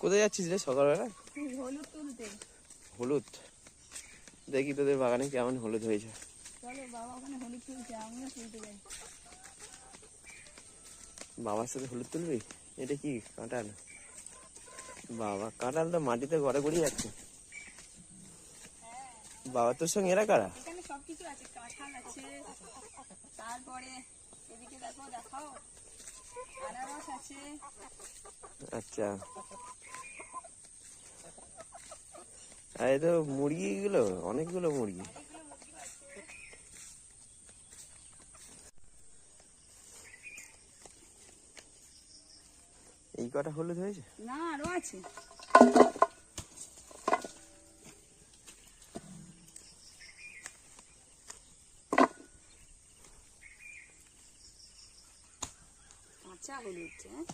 কোথায় যাচ্ছিস রে সকালবেলা? হলুদ তুলতে। হলুদ? দেখি তোদের বাগানে কেমন হলুদ হয়েছে। চলো বাবা ওখানে হলুদ তুলছে, আমিও তুলতে যাই। বাবার সাথে হলুদ তুলবি? এটা কি কাঁঠাল? বাবা কাঁঠাল তো মাটিতে ঘরে গড়িয়ে যাচ্ছে। বাবা তোর সঙ্গে এরা কারা? এখানে সবকিছু আছে, কাঁঠাল আছে, তারপরে এদিকে দেখো, দেখাও, আনারস আছে। আচ্ছা, আর এই তো মুরগিগুলো, অনেকগুলো মুরগি। এই কটা হলুদ হয়েছে? না আরো আছে। কাঁচা হলুদ, হ্যাঁ।